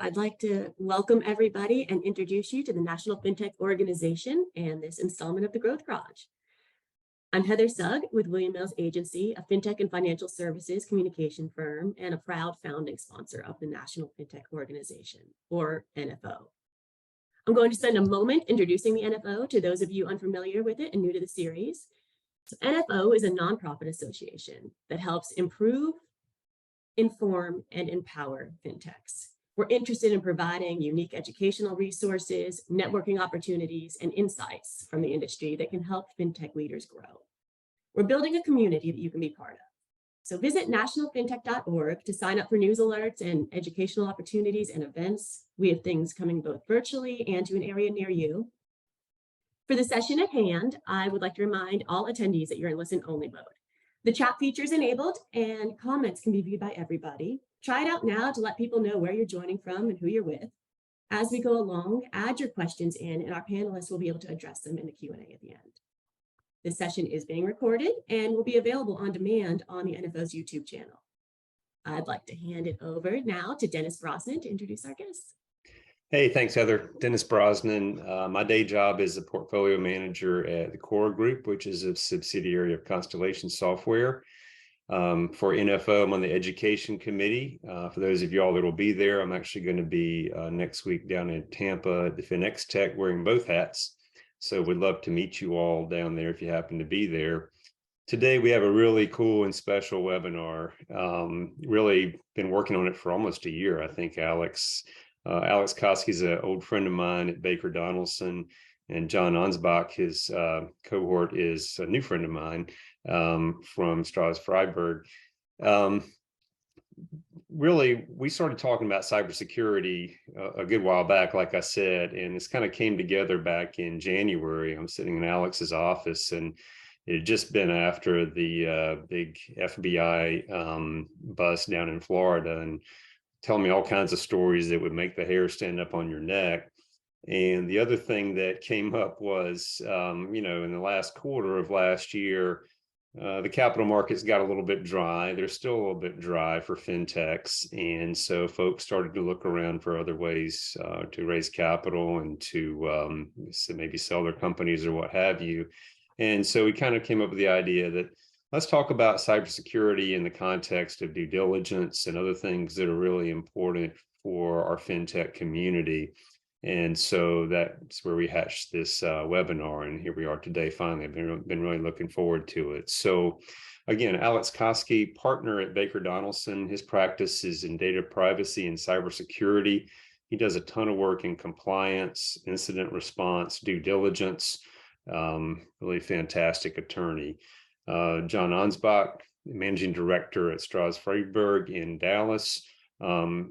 I'd like to welcome everybody and introduce you to the National Fintech Organization and this installment of the Growth Garage. I'm Heather Sugg with William Mills Agency, a fintech and financial services communication firm and a proud founding sponsor of the National Fintech Organization, or NFO. I'm going to spend a moment introducing the NFO to those of you unfamiliar with it and new to the series. So NFO is a nonprofit association that helps improve, inform, and empower fintechs. We're interested in providing unique educational resources, networking opportunities, and insights from the industry that can help fintech leaders grow. We're building a community that you can be part of. So visit nationalfintech.org to sign up for news alerts and educational opportunities and events. We have things coming both virtually and to an area near you. For the session at hand, I would like to remind all attendees that you're in listen-only mode. The chat feature is enabled and comments can be viewed by everybody. Try it out now to let people know where you're joining from and who you're with. As we go along, add your questions in and our panelists will be able to address them in the Q&A at the end. This session is being recorded and will be available on demand on the NFO's YouTube channel. I'd like to hand it over now to Dennis Brosnan to introduce our guests. Hey, thanks, Heather. Dennis Brosnan. My day job is a portfolio manager at the Core Group, which is a subsidiary of Constellation Software. For NFO, I'm on the education committee. For those of y'all that will be there, I'm actually going to be next week down in Tampa at the Fintech Tech wearing both hats. So we'd love to meet you all down there if you happen to be there. Today, we have a really cool and special webinar. Really been working on it for almost a year, I think, Alex. Alex Koskey is an old friend of mine at Baker Donelson, and John Ansbach, his cohort, is a new friend of mine from Stroz Friedberg. Really, we started talking about cybersecurity a good while back, like I said, and this kind of came together back in January. I'm sitting in Alex's office, and it had just been after the big FBI bust down in Florida, and telling me all kinds of stories that would make the hair stand up on your neck. And the other thing that came up was, in the last quarter of last year, the capital markets got a little bit dry. They're still a little bit dry for fintechs. And so folks started to look around for other ways to raise capital and to maybe sell their companies or what have you. And so we kind of came up with the idea that let's talk about cybersecurity in the context of due diligence and other things that are really important for our fintech community. And so that's where we hatched this webinar, and here we are today. Finally, I've been really looking forward to it. So again, Alex Koskey, partner at Baker Donelson. His practice is in data privacy and cybersecurity. He does a ton of work in compliance, incident response, due diligence. Really fantastic attorney. John Ansbach, managing director at Stroz Friedberg in Dallas.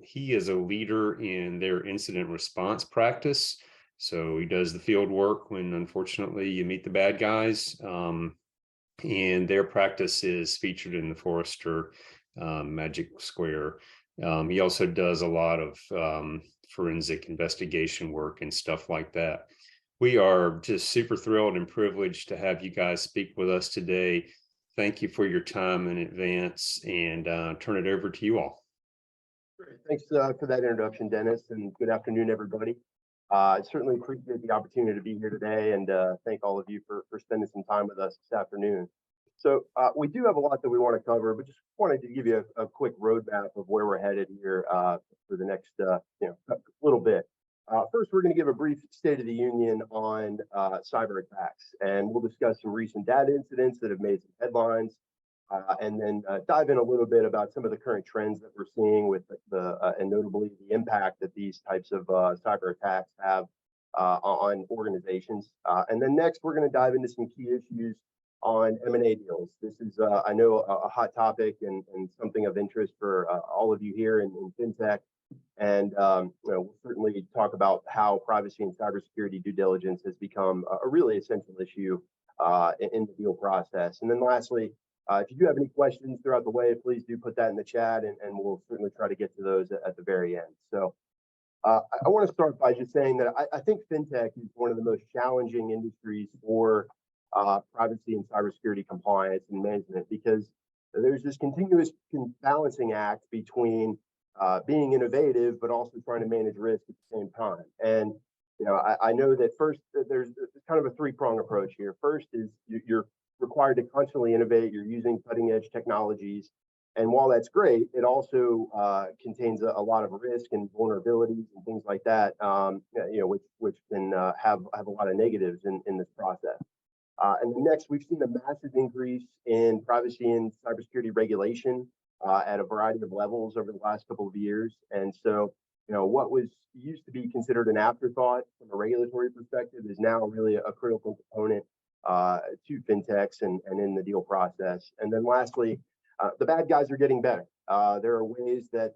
He is a leader in their incident response practice. So he does the field work when, unfortunately, you meet the bad guys. And their practice is featured in the Forrester Magic Square. He also does a lot of forensic investigation work and stuff like that. We are just super thrilled and privileged to have you guys speak with us today. Thank you for your time in advance, and turn it over to you all. Great. Thanks for that introduction, Dennis, and good afternoon, everybody. I certainly appreciate the opportunity to be here today, and thank all of you for spending some time with us this afternoon. So we do have a lot that we want to cover, but just wanted to give you a quick roadmap of where we're headed here for the next little bit. First, we're going to give a brief State of the Union on cyber attacks, and we'll discuss some recent data incidents that have made some headlines, and then dive in a little bit about some of the current trends that we're seeing with and notably the impact that these types of cyber attacks have on organizations. And then next, we're going to dive into some key issues on M&A deals. This is, I know, a hot topic and something of interest for all of you here in fintech. And we'll certainly talk about how privacy and cybersecurity due diligence has become a really essential issue in the deal process. And then lastly, if you do have any questions throughout the way, please do put that in the chat, and we'll certainly try to get to those at the very end. So I want to start by just saying that I think fintech is one of the most challenging industries for privacy and cybersecurity compliance and management, because there's this continuous balancing act between being innovative, but also trying to manage risk at the same time. And I know that first there's kind of a three-prong approach here. First is you're required to constantly innovate. You're using cutting-edge technologies, and while that's great, it also contains a lot of risk and vulnerabilities and things like that. Which can have a lot of negatives in this process. And then next, we've seen a massive increase in privacy and cybersecurity regulation at a variety of levels over the last couple of years. And so, what was used to be considered an afterthought from a regulatory perspective is now really a critical component to fintechs and in the deal process. And then lastly, the bad guys are getting better. There are ways that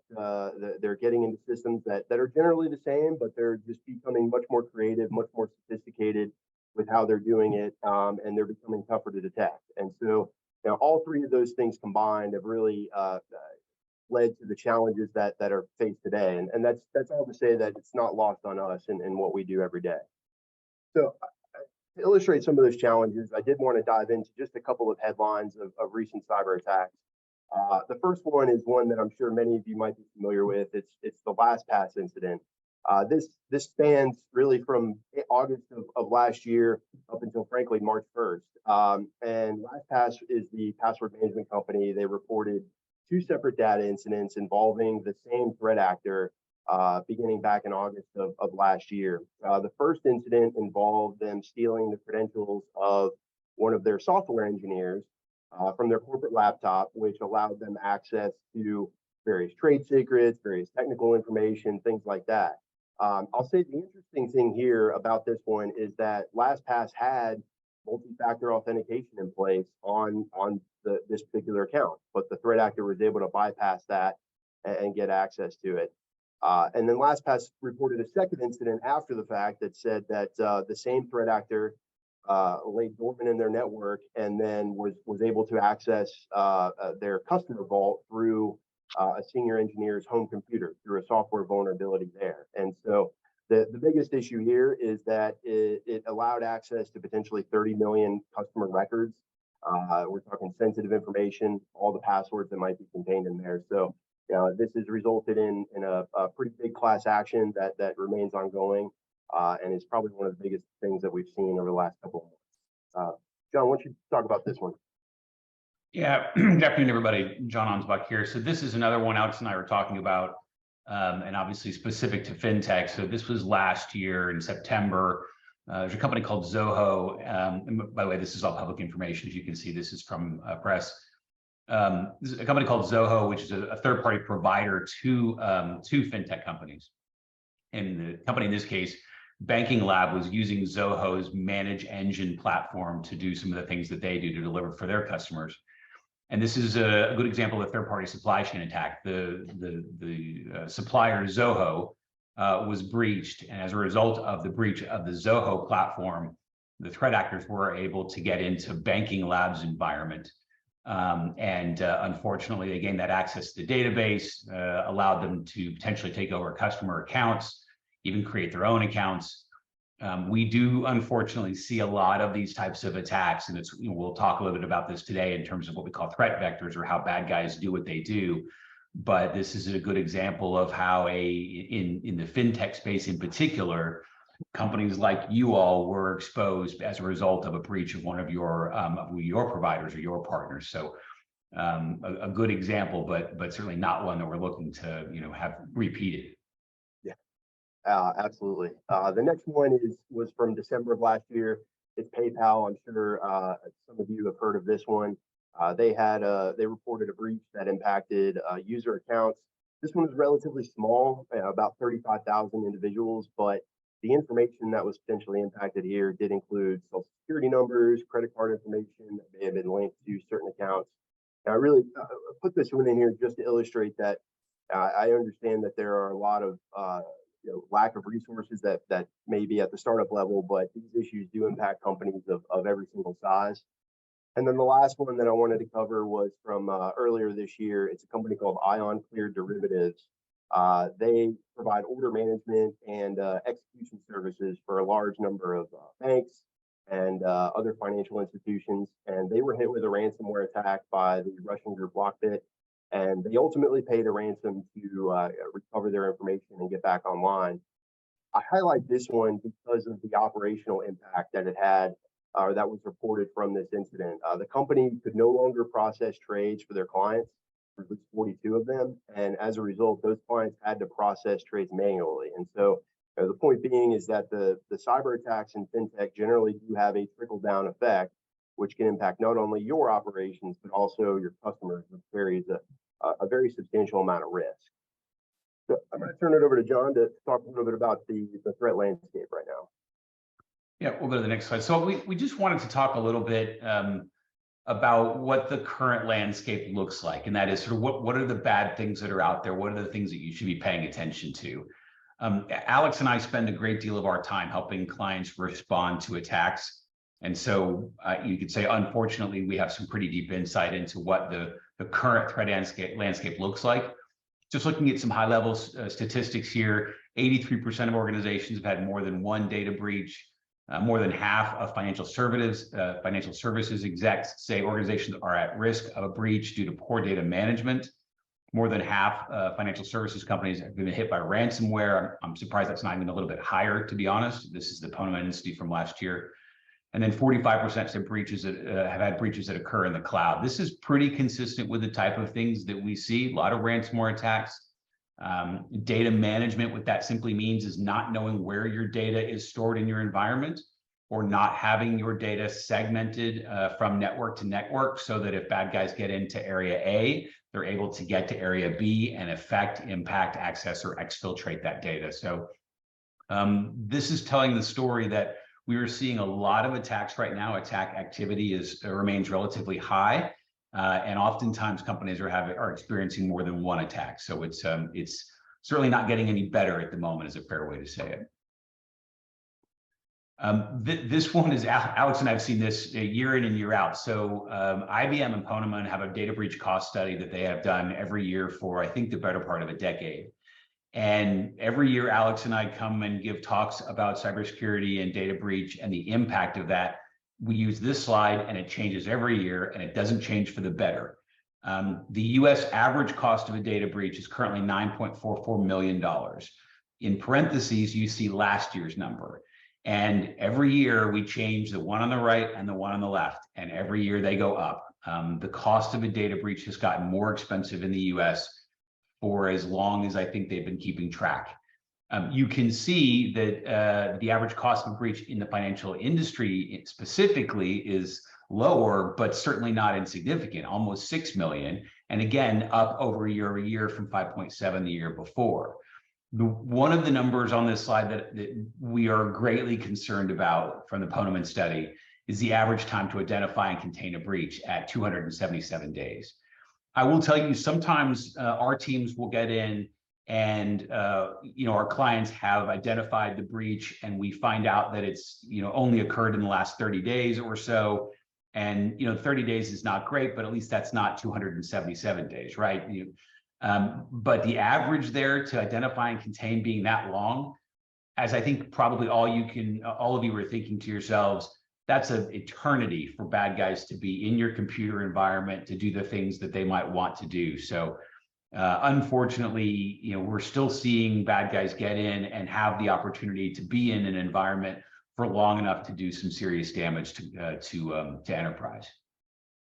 they're getting into systems that are generally the same, but they're just becoming much more creative, much more sophisticated with how they're doing it, and they're becoming tougher to detect. And so, all three of those things combined have really led to the challenges that are faced today. And that's all to say that it's not lost on us in what we do every day. So to illustrate some of those challenges, I did want to dive into just a couple of headlines of recent cyber attacks. The first one is one that I'm sure many of you might be familiar with. It's the LastPass incident. This spans really from August of last year up until, frankly, March 1st. And LastPass is the password management company. They reported 2 separate data incidents involving the same threat actor beginning back in August of last year. The first incident involved them stealing the credentials of one of their software engineers from their corporate laptop, which allowed them access to various trade secrets, various technical information, things like that. I'll say the interesting thing here about this one is that LastPass had multi-factor authentication in place on this particular account, but the threat actor was able to bypass that and get access to it. And then LastPass reported a second incident after the fact that said that the same threat actor lay dormant in their network and then was able to access their customer vault through a senior engineer's home computer through a software vulnerability there. And so the biggest issue here is that it allowed access to potentially 30 million customer records. We're talking sensitive information, all the passwords that might be contained in there. So this has resulted in a pretty big class action that remains ongoing and is probably one of the biggest things that we've seen over the last couple of months. John, why don't you talk about this one? Yeah, good afternoon, everybody. John Ansbach here. So this is another one Alex and I were talking about, and obviously specific to fintech. So this was last year in September. There's a company called Zoho. And by the way, this is all public information. As you can see, this is from press. This is a company called Zoho, which is a third-party provider to fintech companies. And the company in this case, Banking Lab, was using Zoho's Manage Engine platform to do some of the things that they do to deliver for their customers. And this is a good example of a third-party supply chain attack. The supplier Zoho was breached, and as a result of the breach of the Zoho platform, the threat actors were able to get into Banking Lab's environment. Unfortunately, they gained that access to the database, allowed them to potentially take over customer accounts, even create their own accounts. We do unfortunately see a lot of these types of attacks, and we'll talk a little bit about this today in terms of what we call threat vectors, or how bad guys do what they do. But this is a good example of how in the fintech space in particular, companies like you all were exposed as a result of a breach of one of your providers or your partners. So a good example, but certainly not one that we're looking to have repeated. Absolutely. The next one was from December of last year. It's PayPal. I'm sure some of you have heard of this one. They reported a breach that impacted user accounts. This one was relatively small, about 35,000 individuals, but the information that was potentially impacted here did include social security numbers, credit card information that may have been linked to certain accounts. And I really put this one in here just to illustrate that I understand that there are a lot of lack of resources that may be at the startup level, but these issues do impact companies of every single size. And then the last one that I wanted to cover was from earlier this year. It's a company called Ion Clear Derivatives. They provide order management and execution services for a large number of banks and other financial institutions. And they were hit with a ransomware attack by the Russian group Lockbit. and they ultimately pay the ransom to recover their information and get back online. I highlight this one because of the operational impact that it had, or that was reported from this incident. The company could no longer process trades for their clients, for at least 42 of them, and as a result, those clients had to process trades manually. And so the point being is that the cyber attacks in fintech generally do have a trickle-down effect, which can impact not only your operations, but also your customers, which carries a very substantial amount of risk. So I'm going to turn it over to John to talk a little bit about the threat landscape right now. Yeah, we'll go to the next slide. So we just wanted to talk a little bit about what the current landscape looks like. And that is sort of what are the bad things that are out there? What are the things that you should be paying attention to? Alex and I spend a great deal of our time helping clients respond to attacks. And so you could say, unfortunately, we have some pretty deep insight into what the current threat landscape looks like. Just looking at some high-level statistics here, 83% of organizations have had more than one data breach. More than half of financial services execs say organizations are at risk of a breach due to poor data management. More than half financial services companies have been hit by ransomware. I'm surprised that's not even a little bit higher, to be honest. This is the Ponemon Institute from last year. And then 45% said breaches that have had breaches that occur in the cloud. This is pretty consistent with the type of things that we see. A lot of ransomware attacks. Data management, what that simply means is not knowing where your data is stored in your environment, or not having your data segmented from network to network, so that if bad guys get into area A, they're able to get to area B and affect, impact, access, or exfiltrate that data. So this is telling the story that we are seeing a lot of attacks right now. Attack activity remains relatively high. And oftentimes companies are experiencing more than one attack. So it's certainly not getting any better at the moment, is a fair way to say it. This one is, Alex and I have seen this year in and year out. So IBM and Ponemon have a data breach cost study that they have done every year for, I think, the better part of a decade. And every year, Alex and I come and give talks about cybersecurity and data breach and the impact of that. We use this slide, and it changes every year, and it doesn't change for the better. The US average cost of a data breach is currently $9.44 million. In parentheses, you see last year's number. And every year we change the one on the right and the one on the left, and every year they go up. The cost of a data breach has gotten more expensive in the US for as long as I think they've been keeping track. You can see that the average cost of a breach in the financial industry specifically is lower, but certainly not insignificant, almost 6 million. And again, up over year from 5.7 the year before. One of the numbers on this slide that we are greatly concerned about from the Ponemon study is the average time to identify and contain a breach at 277 days. I will tell you, sometimes our teams will get in and our clients have identified the breach, and we find out that it's only occurred in the last 30 days or so. And 30 days is not great, but at least that's not 277 days, right? But the average there to identify and contain being that long, as I think probably all of you were thinking to yourselves, that's an eternity for bad guys to be in your computer environment to do the things that they might want to do. So unfortunately, we're still seeing bad guys get in and have the opportunity to be in an environment for long enough to do some serious damage to enterprise.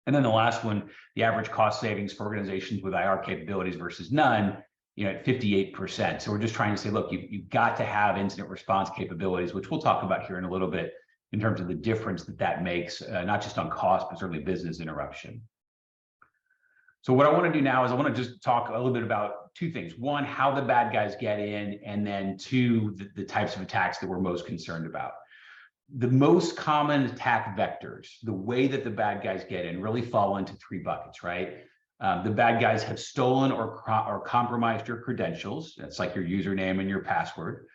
And then the last one, the average cost savings for organizations with IR capabilities versus none, at 58%. So we're just trying to say, look, you've got to have incident response capabilities, which we'll talk about here in a little bit, in terms of the difference that makes, not just on cost, but certainly business interruption. So what I want to do now is I want to just talk a little bit about two things. One, how the bad guys get in, and then two, the types of attacks that we're most concerned about. The most common attack vectors, the way that the bad guys get in, really fall into three buckets, right? The bad guys have stolen or compromised your credentials. That's like your username and your password.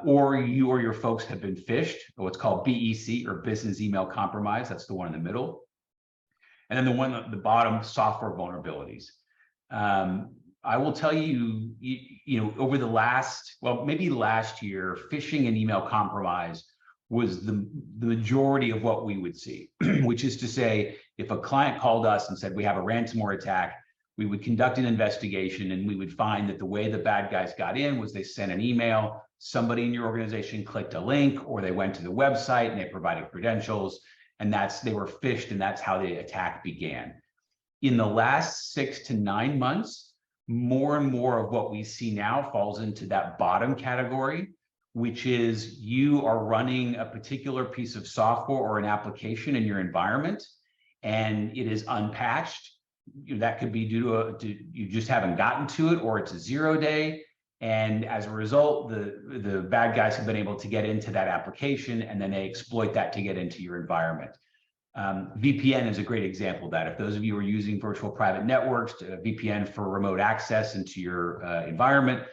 Or you or your folks have been phished, or what's called BEC, or business email compromise. That's the one in the middle. And then the one at the bottom, software vulnerabilities. I will tell you, over the last year, phishing and email compromise was the majority of what we would see, which is to say, if a client called us and said, we have a ransomware attack, We would conduct an investigation, and we would find that the way the bad guys got in was they sent an email, somebody in your organization clicked a link, or they went to the website and they provided credentials, and they were phished, and that's how the attack began. In the last 6 to 9 months, more and more of what we see now falls into that bottom category, which is you are running a particular piece of software or an application in your environment, and it is unpatched. That could be due to you just haven't gotten to it, or it's a 0-day. And as a result, the bad guys have been able to get into that application, and then they exploit that to get into your environment. VPN is a great example of that. If those of you are using virtual private networks, VPN for remote access into your environment,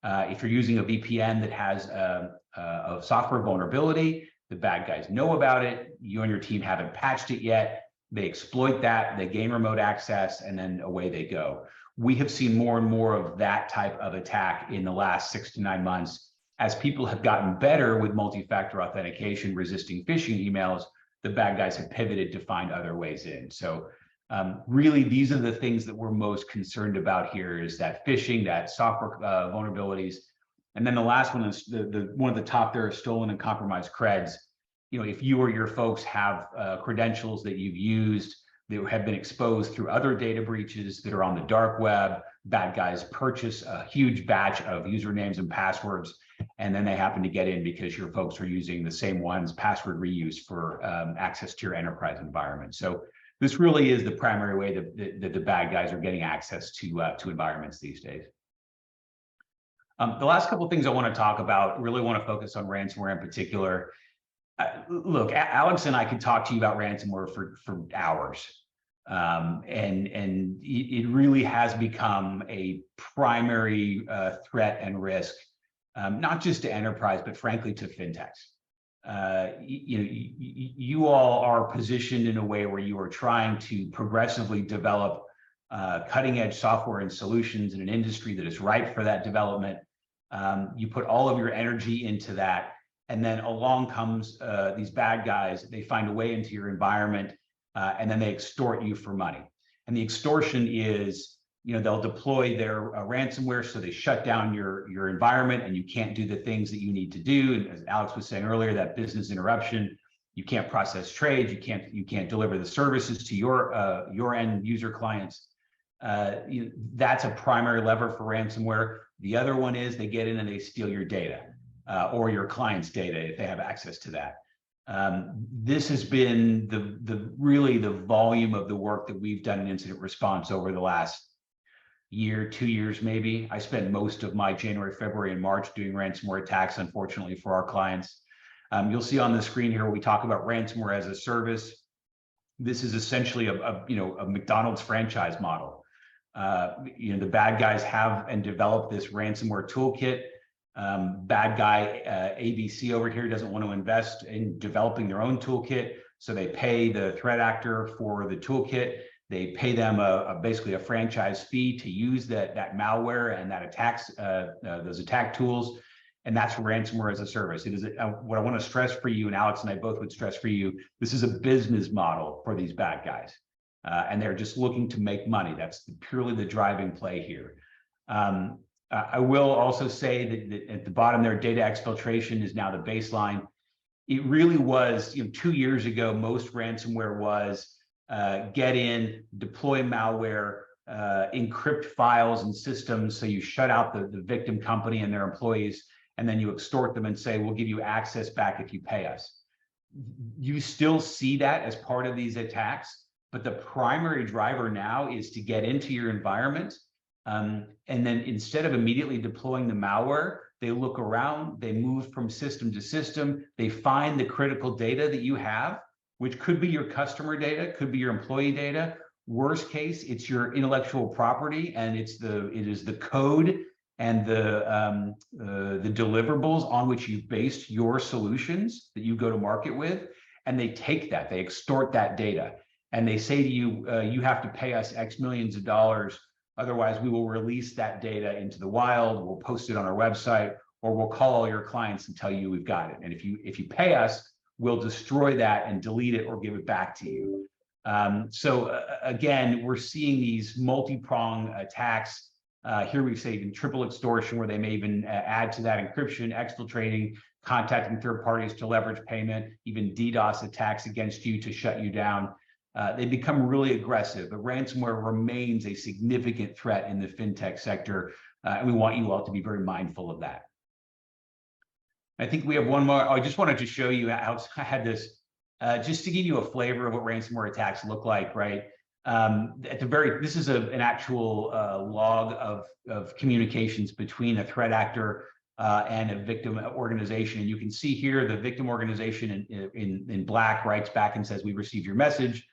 if you're using a VPN that has a software vulnerability, the bad guys know about it. You and your team haven't patched it yet. They exploit that, they gain remote access, and then away they go. We have seen more and more of that type of attack in the last 6 to 9 months. As people have gotten better with multi-factor authentication, resisting phishing emails, the bad guys have pivoted to find other ways in. So really, these are the things that we're most concerned about here, is that phishing, that software vulnerabilities. And then the last one is one of the top there is stolen and compromised creds. If you or your folks have credentials that you've used that have been exposed through other data breaches that are on the dark web, bad guys purchase a huge batch of usernames and passwords, and then they happen to get in because your folks are using the same ones, password reuse for access to your enterprise environment. So this really is the primary way that the bad guys are getting access to environments these days. The last couple of things I want to talk about, really want to focus on ransomware in particular. Look, Alex and I could talk to you about ransomware for hours. And it really has become a primary threat and risk, not just to enterprise, but frankly to fintechs. You all are positioned in a way where you are trying to progressively develop cutting edge software and solutions in an industry that is ripe for that development. You put all of your energy into that. And then along comes these bad guys. They find a way into your environment, and then they extort you for money. And the extortion is, they'll deploy their ransomware, so they shut down your environment, and you can't do the things that you need to do. And as Alex was saying earlier, that business interruption, you can't process trades, you can't deliver the services to your end user clients. That's a primary lever for ransomware. The other one is they get in and they steal your data. Or your client's data if they have access to that. This has been really the volume of the work that we've done in incident response over the last year, 2 years maybe. I spent most of my January, February, and March doing ransomware attacks, unfortunately, for our clients. You'll see on the screen here we talk about ransomware as a service. This is essentially a McDonald's franchise model. The bad guys have and develop this ransomware toolkit. Bad guy ABC over here doesn't want to invest in developing their own toolkit, so they pay the threat actor for the toolkit. They pay them basically a franchise fee to use that malware and that those attack tools, and that's ransomware as a service. It is what I want to stress for you, and Alex and I both would stress for you. This is a business model for these bad guys, and they're just looking to make money. That's purely the driving play here. I will also say that at the bottom there, data exfiltration is now the baseline. It really was, 2 years ago, most ransomware was get in, deploy malware, encrypt files and systems, so you shut out the victim company and their employees, and then you extort them and say, we'll give you access back if you pay us. You still see that as part of these attacks, but the primary driver now is to get into your environment. And then instead of immediately deploying the malware, they look around, they move from system to system, they find the critical data that you have, which could be your customer data, could be your employee data. Worst case, it's your intellectual property, and it is the code and the deliverables on which you've based your solutions that you go to market with. And they take that, they extort that data, and they say to you, you have to pay us X millions of dollars. Otherwise, we will release that data into the wild, we'll post it on our website, or we'll call all your clients and tell you we've got it. And if you pay us, we'll destroy that and delete it or give it back to you. Again, we're seeing these multi-prong attacks. Here we say even triple extortion, where they may even add to that encryption, exfiltrating, contacting third parties to leverage payment, even DDoS attacks against you to shut you down. They become really aggressive, but ransomware remains a significant threat in the fintech sector, and we want you all to be very mindful of that. I think we have one more. I just wanted to show you how I had this, just to give you a flavor of what ransomware attacks look like, right? This is an actual log of communications between a threat actor and a victim organization. And you can see here the victim organization in black writes back and says, "We received your message."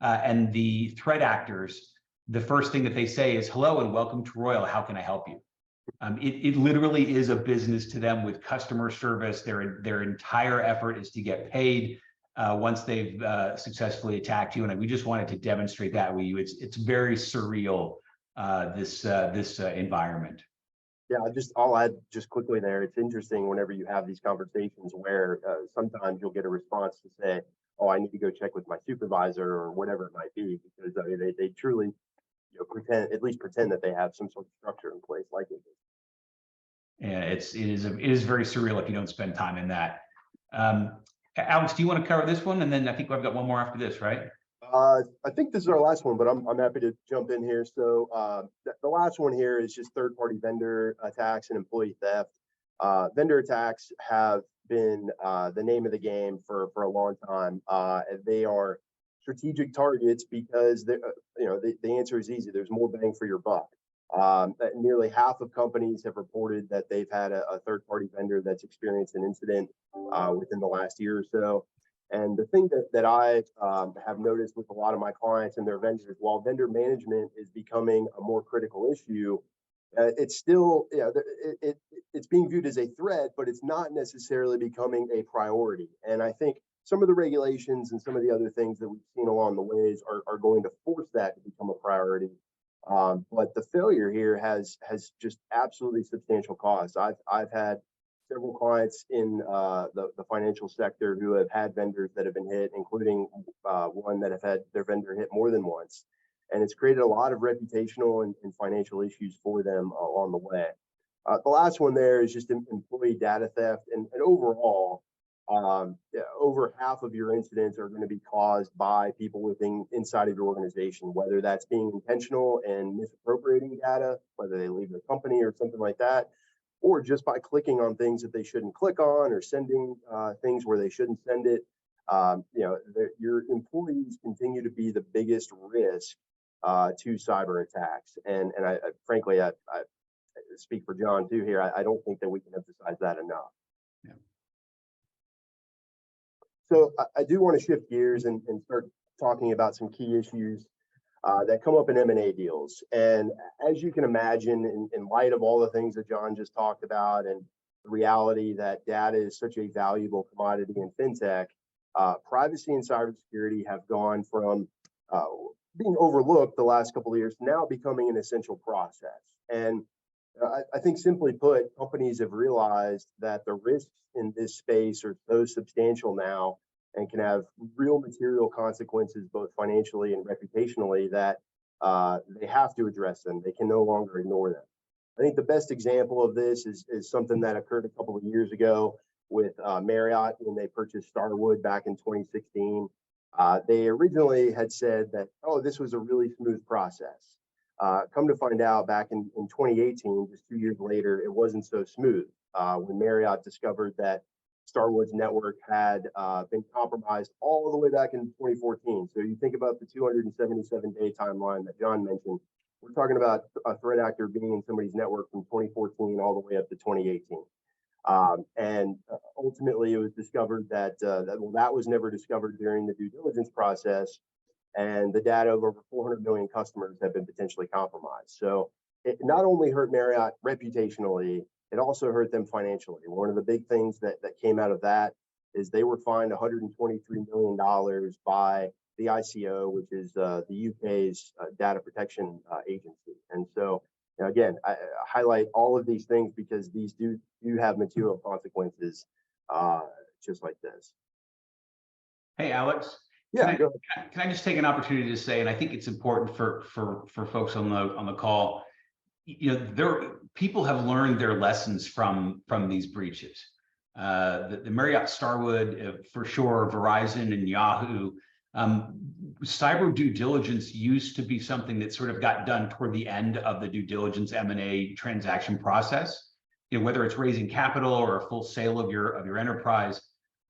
And the threat actors, the first thing that they say is, "Hello and welcome to Royal. How can I help you?" It literally is a business to them with customer service. Their entire effort is to get paid once they've successfully attacked you. And we just wanted to demonstrate that with you. It's very surreal, this environment. Yeah, I'll add just quickly there. It's interesting whenever you have these conversations where sometimes you'll get a response to say, "Oh, I need to go check with my supervisor," or whatever it might be, because they truly pretend that they have some sort of structure in place like it is. Yeah, it is very surreal if you don't spend time in that. Alex, do you want to cover this one? And then I think I've got one more after this, right? I think this is our last one, but I'm happy to jump in here. So the last one here is just third-party vendor attacks and employee theft. Vendor attacks have been the name of the game for a long time. They are strategic targets because the answer is easy. There's more bang for your buck. Nearly half of companies have reported that they've had a third-party vendor that's experienced an incident within the last year or so. And the thing that I have noticed with a lot of my clients and their vendors, while vendor management is becoming a more critical issue, it's still, it's being viewed as a threat, but it's not necessarily becoming a priority. And I think some of the regulations and some of the other things that we've seen along the ways are going to force that to become a priority. But the failure here has just absolutely substantial costs. I've had several clients in the financial sector who have had vendors that have been hit, including one that have had their vendor hit more than once. And it's created a lot of reputational and financial issues for them along the way. The last one there is just employee data theft. And overall, over half of your incidents are going to be caused by people inside of your organization, whether that's being intentional and misappropriating data, whether they leave the company or something like that, or just by clicking on things that they shouldn't click on, or sending things where they shouldn't send it. Your employees continue to be the biggest risk to cyber attacks. And I frankly, I speak for John too here. I don't think that we can emphasize that enough. Yeah. So I do want to shift gears and start talking about some key issues that come up in M&A deals. And as you can imagine, in light of all the things that John just talked about, and the reality that data is such a valuable commodity in fintech, privacy and cybersecurity have gone from being overlooked the last couple of years to now becoming an essential process. And I think simply put, companies have realized that the risks in this space are so substantial now and can have real material consequences, both financially and reputationally, that they have to address them. They can no longer ignore them. I think the best example of this is something that occurred a couple of years ago with Marriott when they purchased Starwood back in 2016. They originally had said that, oh, this was a really smooth process. Come to find out, back in 2018, just 2 years later, it wasn't so smooth when Marriott discovered that Starwood's network had been compromised all the way back in 2014. So you think about the 277-day timeline that John mentioned. We're talking about a threat actor being in somebody's network from 2014 all the way up to 2018. And ultimately, it was discovered that that was never discovered during the due diligence process. And the data of over 400 million customers have been potentially compromised. So it not only hurt Marriott reputationally, it also hurt them financially. One of the big things that came out of that is they were fined $123 million by the ICO, which is the UK's data protection agency. And so, again, I highlight all of these things because these do have material consequences just like this. Hey, Alex. Yeah, go ahead. Can I just take an opportunity to say, and I think it's important for folks on the call, people have learned their lessons from these breaches. The Marriott Starwood, for sure, Verizon and Yahoo. Cyber due diligence used to be something that sort of got done toward the end of the due diligence M&A transaction process. Whether it's raising capital or a full sale of your enterprise,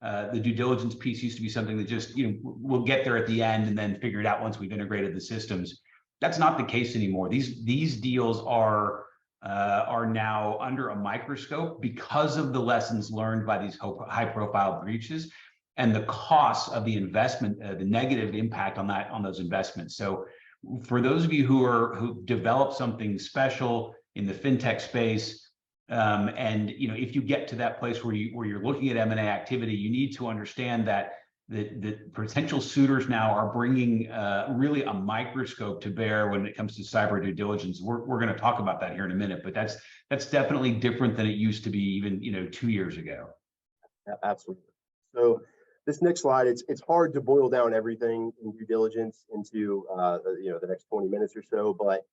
the due diligence piece used to be something that just we'll get there at the end and then figure it out once we've integrated the systems. That's not the case anymore. These deals are now under a microscope because of the lessons learned by these high-profile breaches and the costs of the investment, the negative impact on those investments. So, for those of you who've developed something special in the fintech space, and if you get to that place where you're looking at M&A activity, you need to understand that the potential suitors now are bringing really a microscope to bear when it comes to cyber due diligence. We're going to talk about that here in a minute, but that's definitely different than it used to be even 2 years ago. Yeah, absolutely. So this next slide, it's hard to boil down everything in due diligence into the next 20 minutes or so, but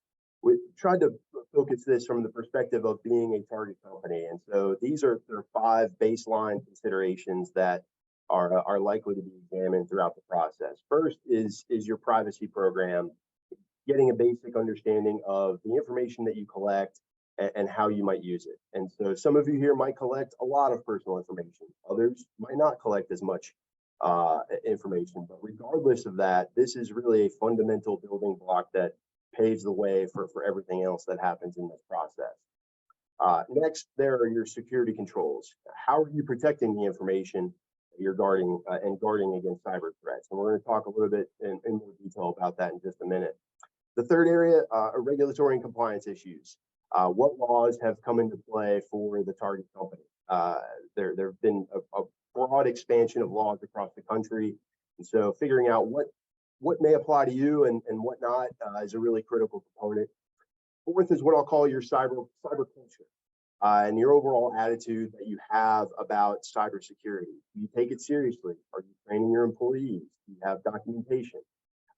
we tried to focus this from the perspective of being a target company. And so there are 5 baseline considerations that are likely to be examined throughout the process. First is your privacy program, getting a basic understanding of the information that you collect and how you might use it. And so some of you here might collect a lot of personal information. Others might not collect as much information. But regardless of that, this is really a fundamental building block that paves the way for everything else that happens in this process. Next, there are your security controls. How are you protecting the information you're guarding against cyber threats? And we're going to talk a little bit in more detail about that in just a minute. The third area are regulatory and compliance issues. What laws have come into play for the target company? There have been a broad expansion of laws across the country. And so figuring out what may apply to you and what not is a really critical component. Fourth is what I'll call your cyber culture. And your overall attitude that you have about cybersecurity. Do you take it seriously? Are you training your employees? Do you have documentation?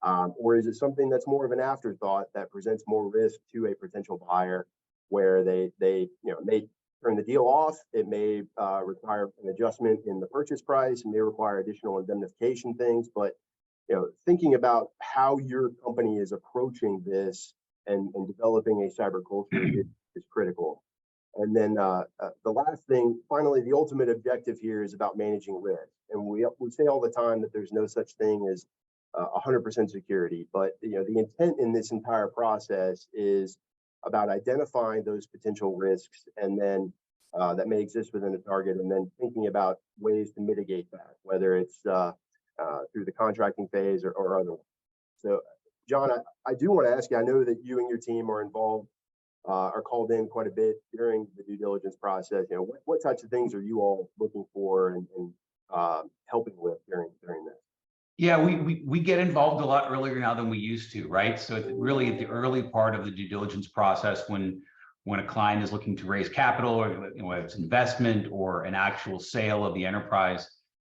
Or is it something that's more of an afterthought that presents more risk to a potential buyer, where they may turn the deal off? It may require an adjustment in the purchase price. It may require additional indemnification things. But thinking about how your company is approaching this and developing a cyber culture is critical. And then the last thing, finally, the ultimate objective here is about managing risk. And we say all the time that there's no such thing as 100% security, but the intent in this entire process is about identifying those potential risks and then that may exist within a target, and then thinking about ways to mitigate that, whether it's through the contracting phase or otherwise. So, John, I do want to ask you, I know that you and your team are involved, are called in quite a bit during the due diligence process. What types of things are you all looking for and helping with during this? Yeah, we get involved a lot earlier now than we used to, right? So really at the early part of the due diligence process, when a client is looking to raise capital, or whether it's investment or an actual sale of the enterprise,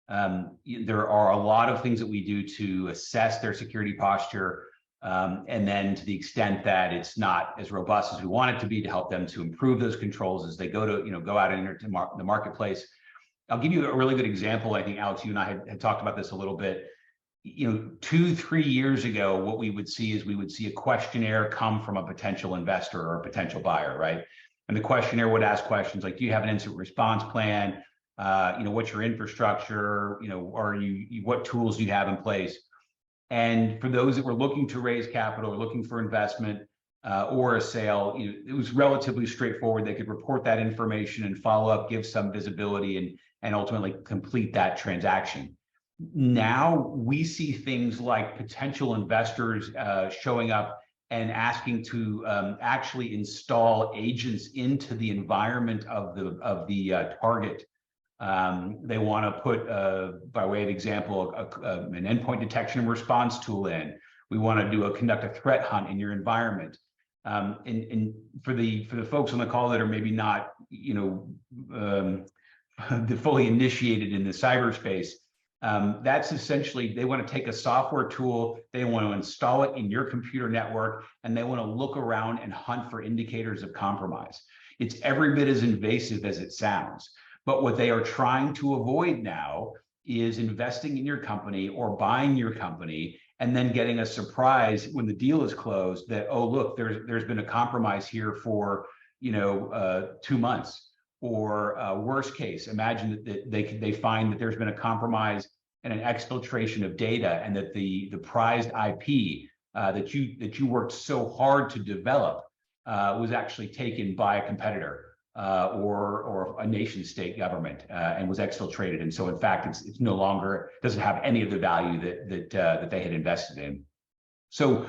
there are a lot of things that we do to assess their security posture. And then to the extent that it's not as robust as we want it to be, to help them to improve those controls as they go out into the marketplace. I'll give you a really good example. I think, Alex, you and I had talked about this a little bit. 2-3 years ago, what we would see is a questionnaire come from a potential investor or a potential buyer, right? And the questionnaire would ask questions like, do you have an incident response plan? What's your infrastructure? What tools do you have in place? And for those that were looking to raise capital or looking for investment or a sale, it was relatively straightforward. They could report that information and follow up, give some visibility, and ultimately complete that transaction. Now we see things like potential investors showing up and asking to actually install agents into the environment of the target. They want to put, by way of example, an endpoint detection and response tool in. We want to conduct a threat hunt in your environment. And for the folks on the call that are maybe not fully initiated in the cyberspace, That's essentially, they want to take a software tool, they want to install it in your computer network, and they want to look around and hunt for indicators of compromise. It's every bit as invasive as it sounds. But what they are trying to avoid now is investing in your company or buying your company and then getting a surprise when the deal is closed that, oh, look, there's been a compromise here for 2 months. Or worst case, imagine that they find that there's been a compromise and an exfiltration of data, and that the prized IP that you worked so hard to develop was actually taken by a competitor or a nation state government and was exfiltrated. And so, in fact, it's no longer, doesn't have any of the value that they had invested in. So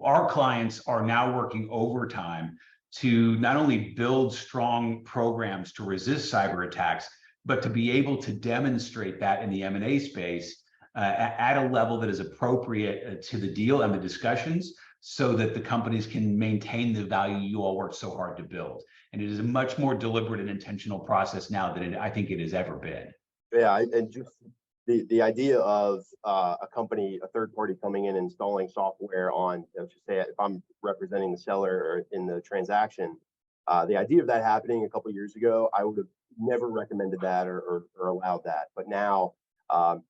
our clients are now working overtime to not only build strong programs to resist cyber attacks, but to be able to demonstrate that in the M&A space at a level that is appropriate to the deal and the discussions, so that the companies can maintain the value you all worked so hard to build. And it is a much more deliberate and intentional process now than I think it has ever been. Yeah, and just the idea of a company, a third party coming in and installing software on, let's just say if I'm representing the seller or in the transaction, the idea of that happening a couple of years ago, I would have never recommended that or allowed that. But now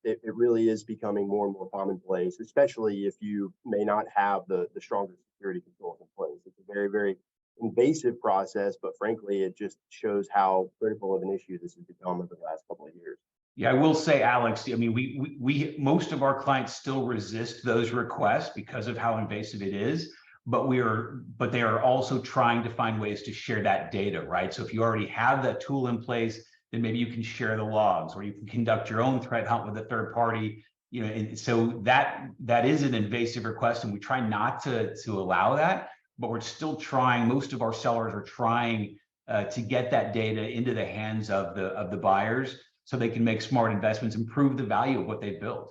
it really is becoming more and more commonplace, especially if you may not have the stronger security controls in place. It's a very, very invasive process, but frankly, it just shows how critical of an issue this has become over the last couple of years. Yeah, I will say, Alex, I mean, we most of our clients still resist those requests because of how invasive it is, but they are also trying to find ways to share that data, right? So if you already have that tool in place, then maybe you can share the logs, or you can conduct your own threat hunt with a third party, and so that is an invasive request, and we try not to allow that, but we're still trying. Most of our sellers are trying to get that data into the hands of the buyers, so they can make smart investments, improve the value of what they've built.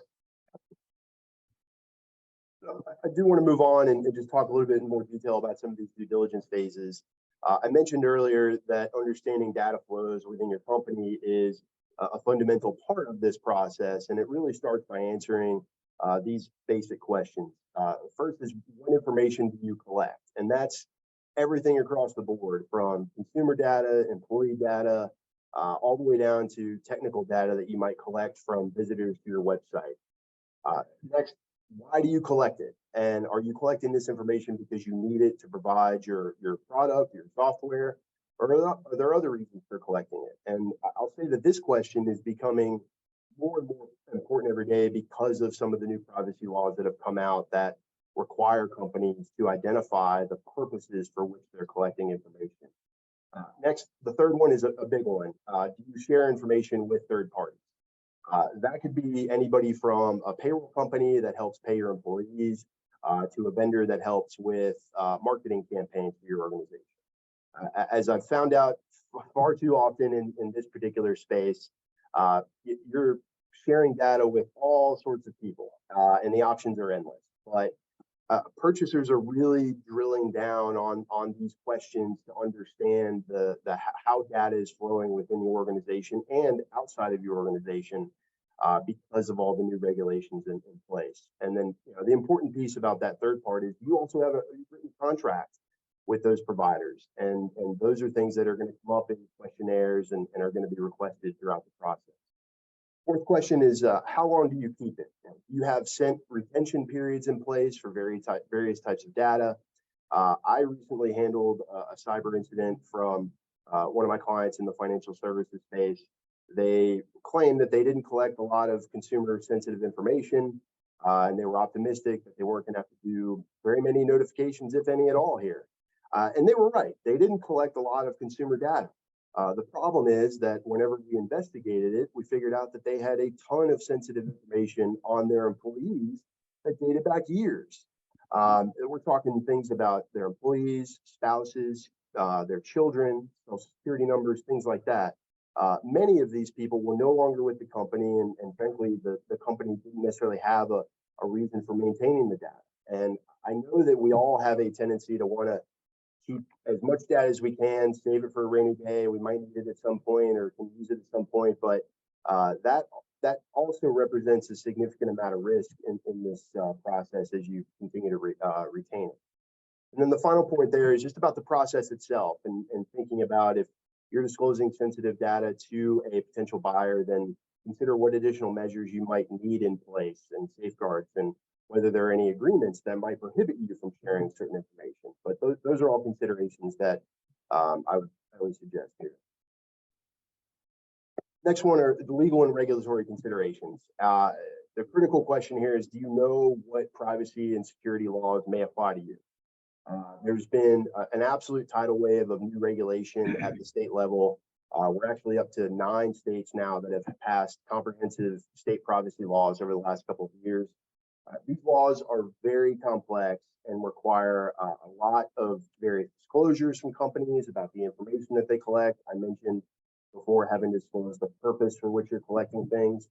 I do want to move on and just talk a little bit in more detail about some of these due diligence phases. I mentioned earlier that understanding data flows within your company is a fundamental part of this process, and it really starts by answering these basic questions. First is, what information do you collect? And that's everything across the board, from consumer data, employee data, all the way down to technical data that you might collect from visitors to your website. Next, why do you collect it? And are you collecting this information because you need it to provide your product, your software, or are there other reasons for collecting it? And I'll say that this question is becoming more and more important every day because of some of the new privacy laws that have come out that require companies to identify the purposes for which they're collecting information. Next, the third one is a big one. Do you share information with third parties? That could be anybody from a payroll company that helps pay your employees to a vendor that helps with marketing campaigns for your organization. As I've found out far too often in this particular space, you're sharing data with all sorts of people, and the options are endless. But purchasers are really drilling down on these questions to understand how data is flowing within your organization and outside of your organization because of all the new regulations in place. And then the important piece about that third part is you also have a written contract with those providers, and those are things that are going to come up in questionnaires and are going to be requested throughout the process. Fourth question is, how long do you keep it? You have sent retention periods in place for various types of data. I recently handled a cyber incident from one of my clients in the financial services space. They claimed that they didn't collect a lot of consumer sensitive information, and they were optimistic that they weren't going to have to do very many notifications, if any at all here. And they were right. They didn't collect a lot of consumer data. The problem is that whenever we investigated it, we figured out that they had a ton of sensitive information on their employees that dated back years. We're talking things about their employees, spouses, their children, social security numbers, things like that. Many of these people were no longer with the company, and frankly, the company didn't necessarily have a reason for maintaining the data. And I know that we all have a tendency to want to keep as much data as we can, save it for a rainy day. We might need it at some point or can use it at some point, but that that also represents a significant amount of risk in this process as you continue to retain it. And then the final point there is just about the process itself and thinking about if you're disclosing sensitive data to a potential buyer, then consider what additional measures you might need in place and safeguards, and whether there are any agreements that might prohibit you from sharing certain information. But those are all considerations that I would suggest here. Next one are the legal and regulatory considerations. The critical question here is, do you know what privacy and security laws may apply to you? There's been an absolute tidal wave of new regulation at the state level. We're actually up to 9 states now that have passed comprehensive state privacy laws over the last couple of years. These laws are very complex and require a lot of various disclosures from companies about the information that they collect. I mentioned before having disclosed the purpose for which you're collecting things.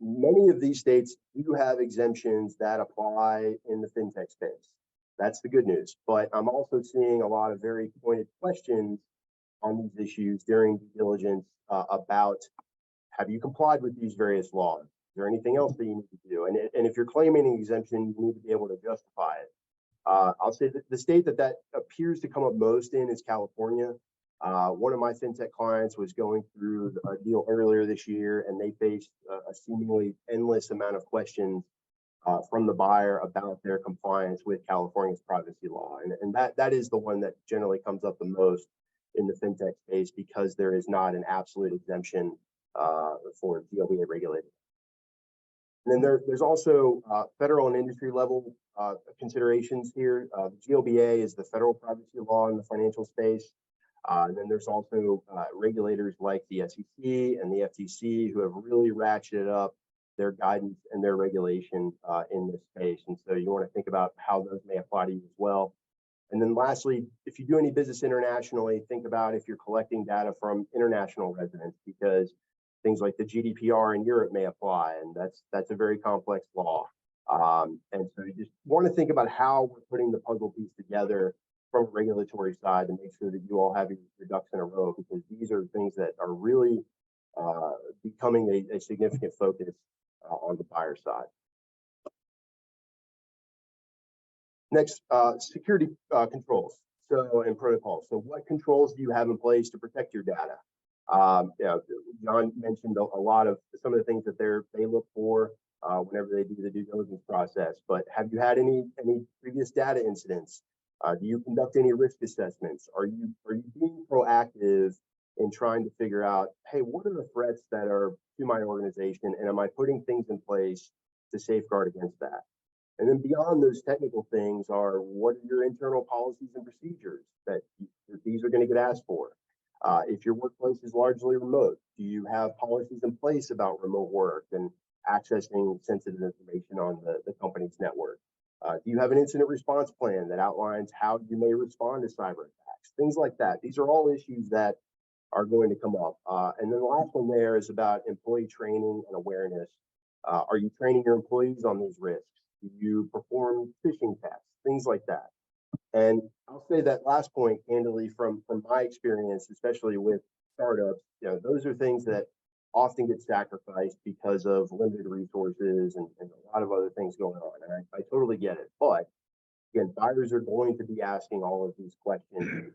Many of these states do have exemptions that apply in the fintech space. That's the good news. But I'm also seeing a lot of very pointed questions on these issues during due diligence about, have you complied with these various laws? Is there anything else that you need to do? And if you're claiming an exemption, you need to be able to justify it. I'll say that the state that appears to come up most in is California. One of my fintech clients was going through a deal earlier this year, and they faced a seemingly endless amount of questions from the buyer about their compliance with California's privacy law. And that is the one that generally comes up the most in the fintech space, because there is not an absolute exemption for GLBA regulated. And then there's also federal and industry level considerations here. The GLBA is the federal privacy law in the financial space. And then there's also regulators like the SEC and the FTC who have really ratcheted up their guidance and their regulation in this space. And so you want to think about how those may apply to you as well. And then lastly, if you do any business internationally, think about if you're collecting data from international residents, because things like the GDPR in Europe may apply, and that's a very complex law. And so you just want to think about how we're putting the puzzle piece together from a regulatory side to make sure that you all have your ducks in a row, because these are things that are really becoming a significant focus on the buyer side. Next, security controls and protocols. So what controls do you have in place to protect your data? John mentioned a lot of some of the things that they look for whenever they do the due diligence process. But have you had any previous data incidents? Do you conduct any risk assessments? Are you being proactive in trying to figure out, hey, what are the threats that are to my organization, and am I putting things in place to safeguard against that? And then beyond those technical things are, what are your internal policies and procedures that these are going to get asked for? If your workplace is largely remote, do you have policies in place about remote work and accessing sensitive information on the company's network? Do you have an incident response plan that outlines how you may respond to cyber attacks? Things like that. These are all issues that are going to come up. And then the last one there is about employee training and awareness. Are you training your employees on these risks? Do you perform phishing tests? Things like that. And I'll say that last point, candidly, from my experience, especially with startups, those are things that often get sacrificed because of limited resources and a lot of other things going on. And I totally get it. But again, buyers are going to be asking all of these questions.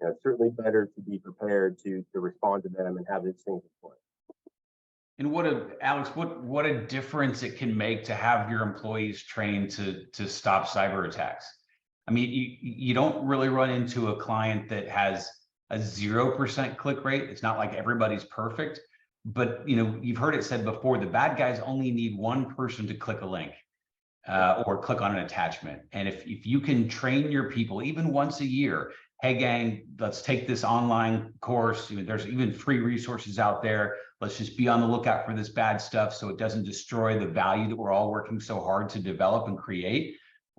It's certainly better to be prepared to respond to them and have these things in place. And Alex, what a difference it can make to have your employees trained to stop cyber attacks. I mean, you don't really run into a client that has a 0% click rate. It's not like everybody's perfect, but you've heard it said before, the bad guys only need one person to click a link or click on an attachment. And if you can train your people even once a year, hey gang, let's take this online course. There's even free resources out there. Let's just be on the lookout for this bad stuff so it doesn't destroy the value that we're all working so hard to develop and create.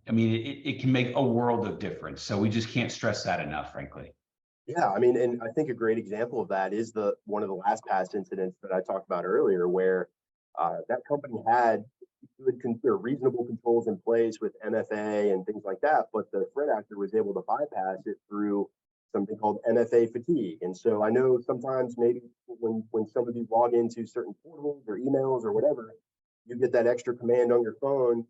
I mean, it can make a world of difference. So we just can't stress that enough, frankly. Yeah, I mean, and I think a great example of that is one of the last past incidents that I talked about earlier, where that company had reasonable controls in place with MFA and things like that, but the threat actor was able to bypass it through something called MFA fatigue. And so I know sometimes maybe when some of you log into certain portals or emails or whatever, you get that extra command on your phone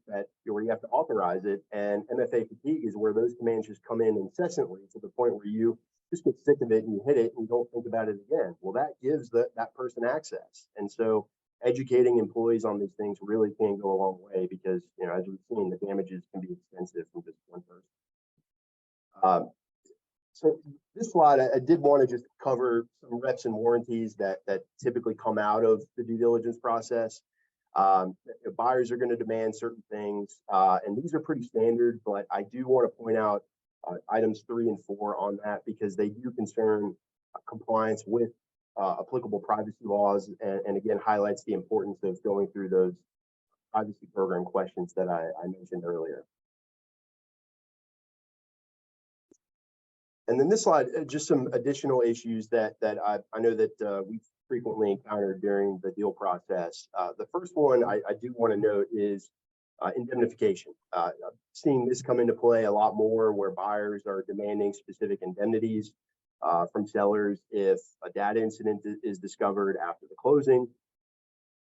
where you have to authorize it. And MFA fatigue is where those commands just come in incessantly to the point where you just get sick of it and you hit it and you don't think about it again. Well, that gives that person access. And so educating employees on these things really can go a long way because, as we've seen, the damages can be extensive from just one person. So this slide, I did want to just cover some reps and warranties that typically come out of the due diligence process. Buyers are going to demand certain things, and these are pretty standard, but I do want to point out items 3 and 4 on that because they do concern compliance with applicable privacy laws, and again highlights the importance of going through those privacy program questions that I mentioned earlier. And then this slide, just some additional issues that I know that we've frequently encountered during the deal process. The first one I do want to note is indemnification. I've seen this come into play a lot more where buyers are demanding specific indemnities from sellers if a data incident is discovered after the closing.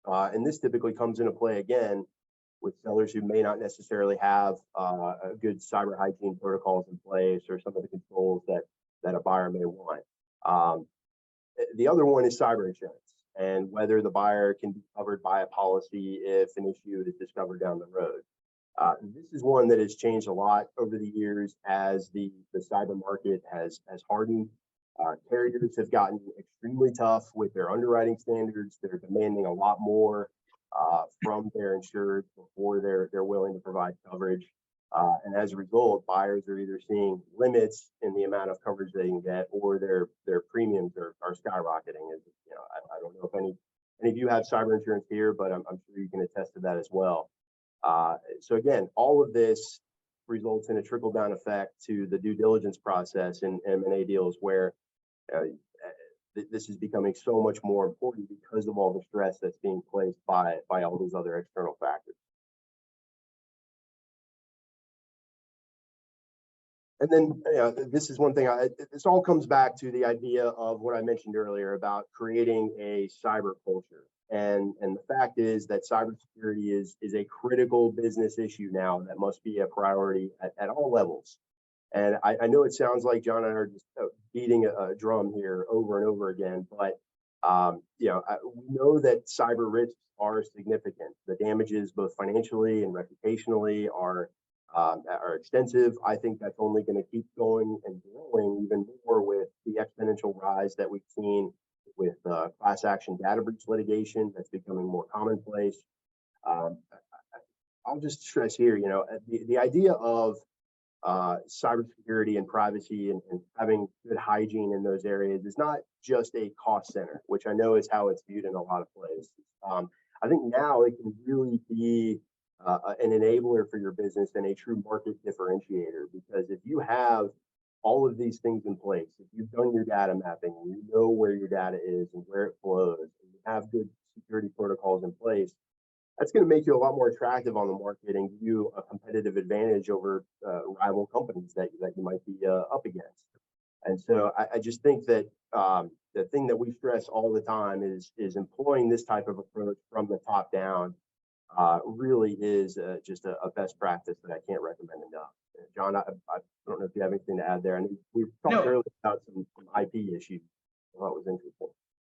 And this typically comes into play again with sellers who may not necessarily have a good cyber hygiene protocols in place or some of the controls that a buyer may want. The other one is cyber insurance and whether the buyer can be covered by a policy if an issue is discovered down the road. This is one that has changed a lot over the years as the cyber market has hardened. Carriers have gotten extremely tough with their underwriting standards. They're demanding a lot more from their insured before they're willing to provide coverage. And as a result, buyers are either seeing limits in the amount of coverage they can get, or their premiums are skyrocketing. I don't know if any of you have cyber insurance here, but I'm sure you can attest to that as well. So again, all of this results in a trickle-down effect to the due diligence process in M&A deals, where this is becoming so much more important because of all the stress that's being placed by all these other external factors. And then this is one thing, this all comes back to the idea of what I mentioned earlier about creating a cyber culture. And the fact is that cybersecurity is a critical business issue now that must be a priority at all levels. And I know it sounds like John and I are just beating a drum here over and over again, but we know that cyber risks are significant. The damages, both financially and reputationally, are extensive. I think that's only going to keep going and growing even more with the exponential rise that we've seen with class action data breach litigation that's becoming more commonplace. I'll just stress here, the idea of cybersecurity and privacy and having good hygiene in those areas is not just a cost center, which I know is how it's viewed in a lot of places. I think now it can really be an enabler for your business and a true market differentiator, because if you have all of these things in place, if you've done your data mapping and you know where your data is and where it flows, and you have good security protocols in place, that's going to make you a lot more attractive on the market and give you a competitive advantage over rival companies that you might be up against. And so I just think that the thing that we stress all the time is employing this type of approach from the top down really is just a best practice that I can't recommend enough. John, I don't know if you have anything to add there. And we talked earlier about some IP issues. I thought it was interesting.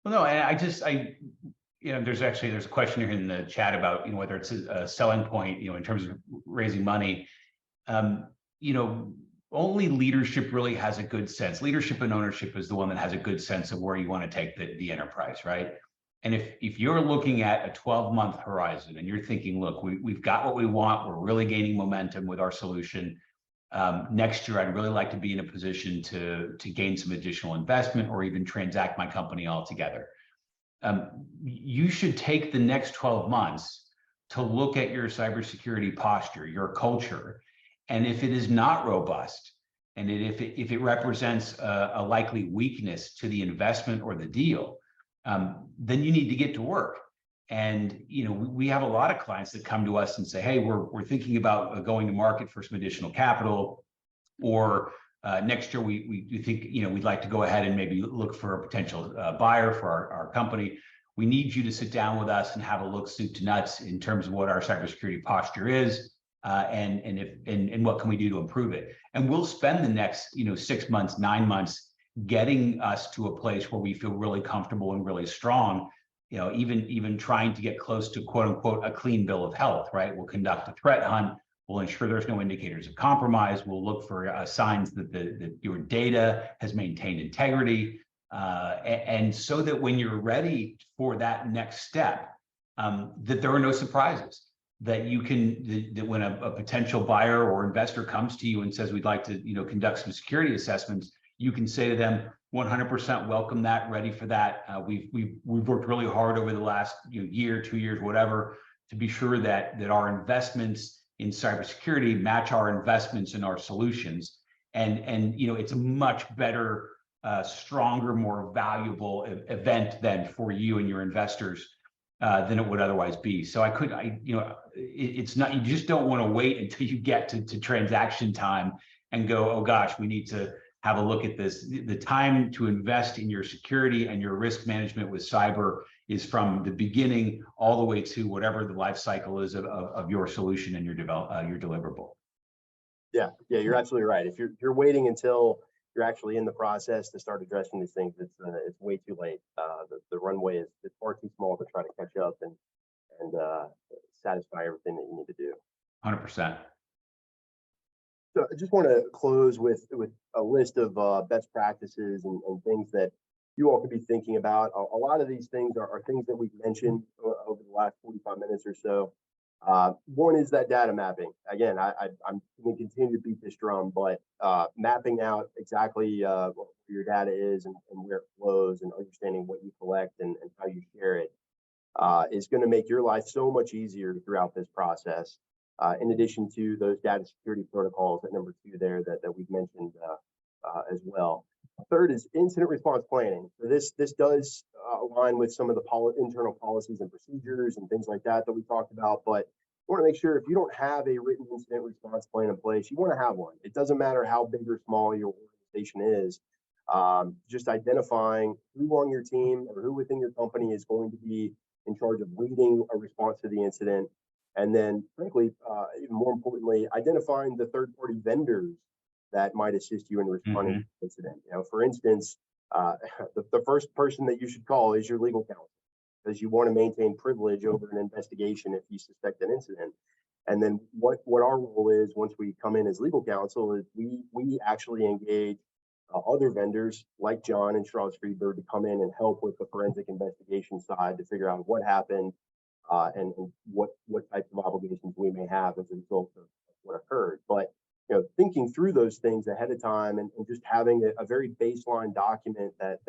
Well, no, and there's a question here in the chat about whether it's a selling point in terms of raising money. Only leadership really has a good sense. Leadership and ownership is the one that has a good sense of where you want to take the enterprise, right? And if you're looking at a 12-month horizon and you're thinking, look, we've got what we want, we're really gaining momentum with our solution. Next year, I'd really like to be in a position to gain some additional investment or even transact my company altogether. You should take the next 12 months to look at your cybersecurity posture, your culture, and if it is not robust, and if it represents a likely weakness to the investment or the deal, then you need to get to work. And we have a lot of clients that come to us and say, hey, we're thinking about going to market for some additional capital, or next year, we think, we'd like to go ahead and maybe look for a potential buyer for our company. We need you to sit down with us and have a look soup to nuts in terms of what our cybersecurity posture is, and what can we do to improve it. And we'll spend the next 6 months, 9 months getting us to a place where we feel really comfortable and really strong. Even trying to get close to quote unquote a clean bill of health, right? We'll conduct a threat hunt. We'll ensure there's no indicators of compromise. We'll look for signs that your data has maintained integrity. And so that when you're ready for that next step, that there are no surprises, that you can, that when a potential buyer or investor comes to you and says, we'd like to, conduct some security assessments, you can say to them, 100% welcome that, ready for that. We've worked really hard over the last year, 2 years, whatever, to be sure that our investments in cybersecurity match our investments in our solutions. And it's a much better, stronger, more valuable event than for you and your investors than it would otherwise be. So it's not, you just don't want to wait until you get to transaction time and go, oh gosh, we need to have a look at this. The time to invest in your security and your risk management with cyber is from the beginning all the way to whatever the life cycle is of your solution and your deliverable. Yeah, you're absolutely right. If you're waiting until you're actually in the process to start addressing these things, it's way too late. The runway is far too small to try to catch up and satisfy everything that you need to do. 100%. So I just want to close with a list of best practices and things that you all could be thinking about. A lot of these things are things that we've mentioned over the last 45 minutes or so. One is that data mapping. Again, I'm going to continue to beat this drum, but mapping out exactly what your data is and where it flows, and understanding what you collect and how you share it is going to make your life so much easier throughout this process. In addition to those data security protocols at number 2 there that we've mentioned as well. Third is incident response planning. So this does align with some of the internal policies and procedures and things like that we talked about, but you want to make sure if you don't have a written incident response plan in place, you want to have one. It doesn't matter how big or small your organization is. Just identifying who on your team or who within your company is going to be in charge of leading a response to the incident. And then, frankly, even more importantly, identifying the third-party vendors that might assist you in responding to the incident. For instance, the first person that you should call is your legal counsel, because you want to maintain privilege over an investigation if you suspect an incident. And then what our role is once we come in as legal counsel is we actually engage other vendors like John and Stroz Friedberg to come in and help with the forensic investigation side to figure out what happened. And what types of obligations we may have as a result of what occurred. But thinking through those things ahead of time and just having a very baseline document that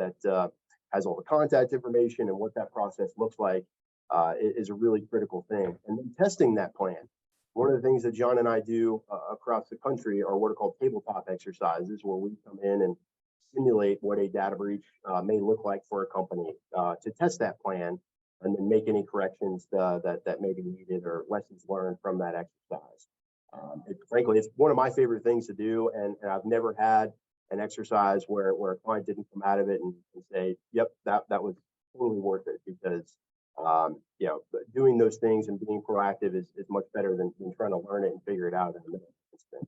has all the contact information and what that process looks like is a really critical thing. And then testing that plan. One of the things that John and I do across the country are what are called tabletop exercises, where we come in and simulate what a data breach may look like for a company to test that plan, and then make any corrections that may be needed or lessons learned from that exercise. Frankly, it's one of my favorite things to do, and I've never had an exercise where a client didn't come out of it and say, "Yep, that was totally worth it," because doing those things and being proactive is much better than trying to learn it and figure it out in the middle of it.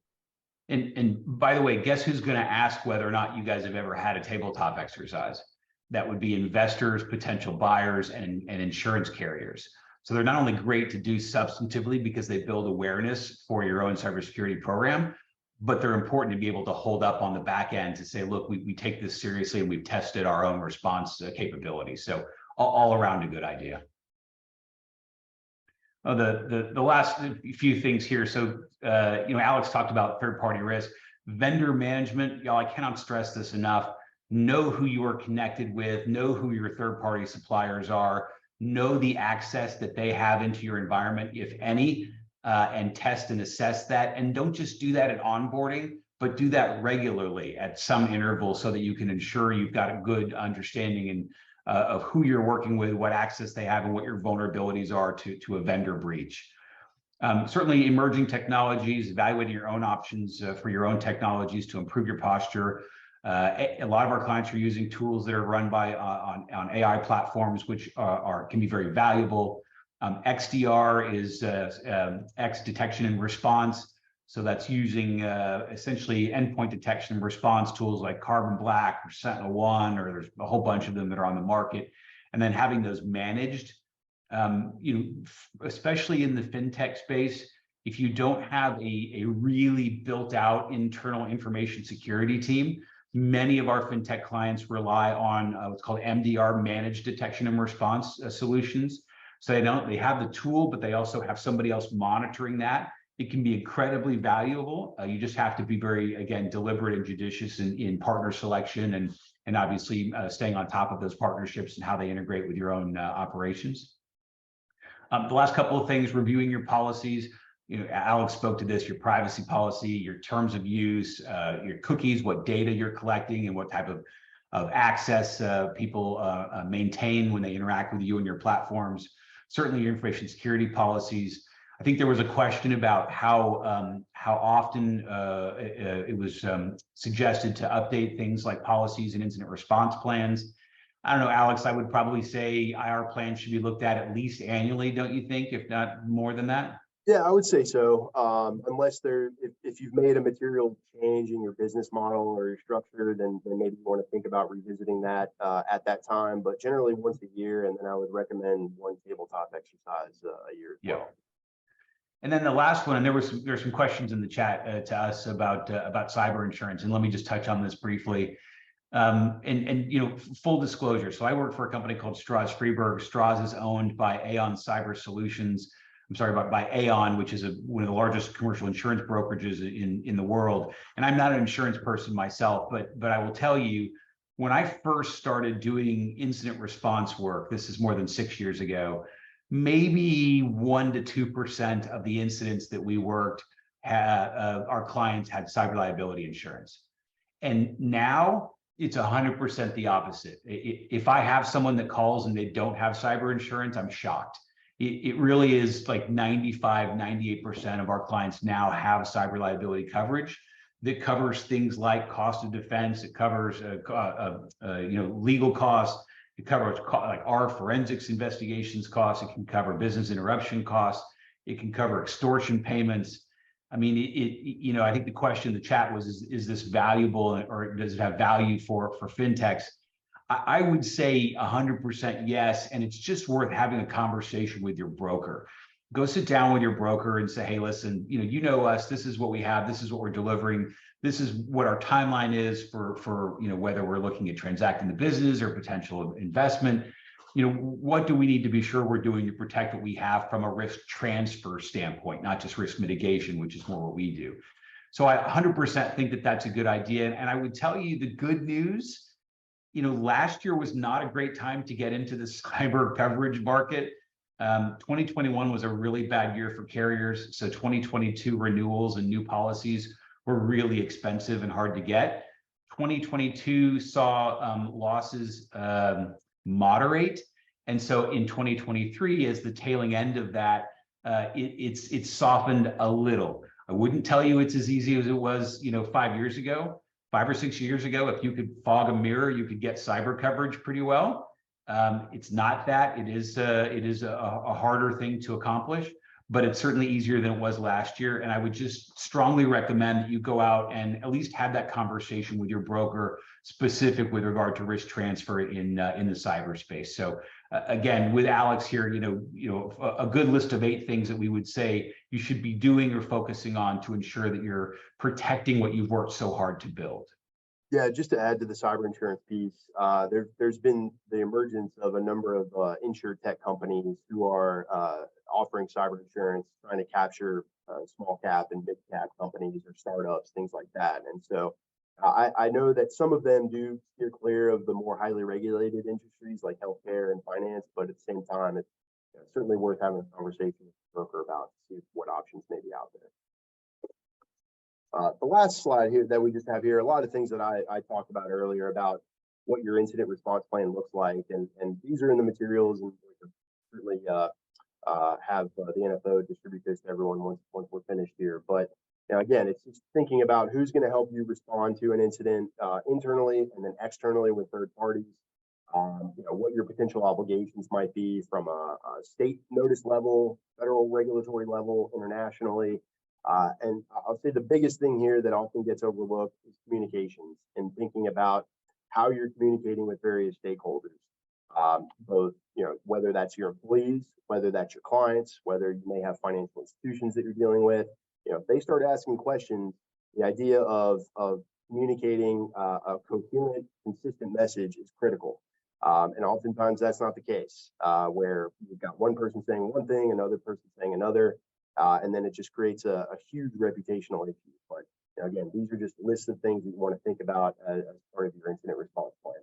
And by the way, guess who's going to ask whether or not you guys have ever had a tabletop exercise? That would be investors, potential buyers, and insurance carriers. So they're not only great to do substantively because they build awareness for your own cybersecurity program, but they're important to be able to hold up on the back end to say, look, we take this seriously and we've tested our own response capabilities. So all around a good idea. The last few things here. So, Alex talked about third-party risk, vendor management. Y'all, I cannot stress this enough. Know who you are connected with, know who your third-party suppliers are, know the access that they have into your environment, if any, and test and assess that. And don't just do that at onboarding, but do that regularly at some interval so that you can ensure you've got a good understanding of who you're working with, what access they have, and what your vulnerabilities are to a vendor breach. Certainly emerging technologies, evaluating your own options for your own technologies to improve your posture. A lot of our clients are using tools that are run by on AI platforms, which can be very valuable. XDR is X detection and response. So that's using essentially endpoint detection and response tools like Carbon Black or SentinelOne, or there's a whole bunch of them that are on the market. And then having those managed, especially in the fintech space, if you don't have a really built out internal information security team, many of our fintech clients rely on what's called MDR, managed detection and response solutions. So they have the tool, but they also have somebody else monitoring that. It can be incredibly valuable. You just have to be very, again, deliberate and judicious in partner selection and obviously staying on top of those partnerships and how they integrate with your own operations. The last couple of things, reviewing your policies. Alex spoke to this, your privacy policy, your terms of use, your cookies, what data you're collecting and what type of access people maintain when they interact with you and your platforms. Certainly your information security policies. I think there was a question about how often it was suggested to update things like policies and incident response plans. I don't know, Alex, I would probably say IR plans should be looked at least annually, don't you think, if not more than that? Yeah, I would say so. Unless if you've made a material change in your business model or your structure, then maybe you want to think about revisiting that at that time. But generally once a year, and then I would recommend one tabletop exercise a year as well. And then the last one, and there's some questions in the chat to us about cyber insurance, and let me just touch on this briefly. Full disclosure. So I work for a company called Stroz Friedberg. Stroz is owned by Aon Cyber Solutions. I'm sorry, by Aon, which is one of the largest commercial insurance brokerages in the world. And I'm not an insurance person myself, but I will tell you, when I first started doing incident response work, this is more than 6 years ago, maybe 1% to 2% of the incidents that we worked, our clients had cyber liability insurance. And now it's 100% the opposite. If I have someone that calls and they don't have cyber insurance, I'm shocked. It really is like 95, 98% of our clients now have cyber liability coverage that covers things like cost of defense. It covers legal costs. It covers like our forensics investigations costs. It can cover business interruption costs. It can cover extortion payments. I mean, I think the question in the chat was, is this valuable, or does it have value for fintechs? I would say 100% yes, and it's just worth having a conversation with your broker. Go sit down with your broker and say, hey, listen, you know us, this is what we have, this is what we're delivering, this is what our timeline is for whether we're looking at transacting the business or potential investment. What do we need to be sure we're doing to protect what we have from a risk transfer standpoint, not just risk mitigation, which is more what we do. So I 100% think that that's a good idea. And I would tell you the good news, last year was not a great time to get into the cyber coverage market. 2021 was a really bad year for carriers. So 2022 renewals and new policies were really expensive and hard to get. 2022 saw losses moderate. And so in 2023, as the tailing end of that, it's softened a little. I wouldn't tell you it's as easy as it was, 5 years ago. 5 or 6 years ago, if you could fog a mirror, you could get cyber coverage pretty well. It's not that. It is a harder thing to accomplish, but it's certainly easier than it was last year. And I would just strongly recommend that you go out and at least have that conversation with your broker specific with regard to risk transfer in the cyberspace. So again, with Alex here, a good list of 8 things that we would say you should be doing or focusing on to ensure that you're protecting what you've worked so hard to build. Yeah, just to add to the cyber insurance piece, there's been the emergence of a number of insurtech companies who are offering cyber insurance, trying to capture small cap and big cap companies or startups, things like that. And so I know that some of them do steer clear of the more highly regulated industries like healthcare and finance, but at the same time, it's certainly worth having a conversation with the broker about to see what options may be out there. The last slide here that we just have here, a lot of things that I talked about earlier about what your incident response plan looks like, and these are in the materials and certainly have the NFO distribute this to everyone once we're finished here. But again, it's just thinking about who's going to help you respond to an incident internally and then externally with third parties. What your potential obligations might be from a state notice level, federal regulatory level, internationally. And I'll say the biggest thing here that often gets overlooked is communications and thinking about how you're communicating with various stakeholders, both, whether that's your employees, whether that's your clients, whether you may have financial institutions that you're dealing with. If they start asking questions, the idea of communicating a coherent, consistent message is critical. And oftentimes that's not the case, where you've got one person saying one thing, another person saying another, and then it just creates a huge reputational issue. But again, these are just lists of things that you want to think about as part of your incident response plan.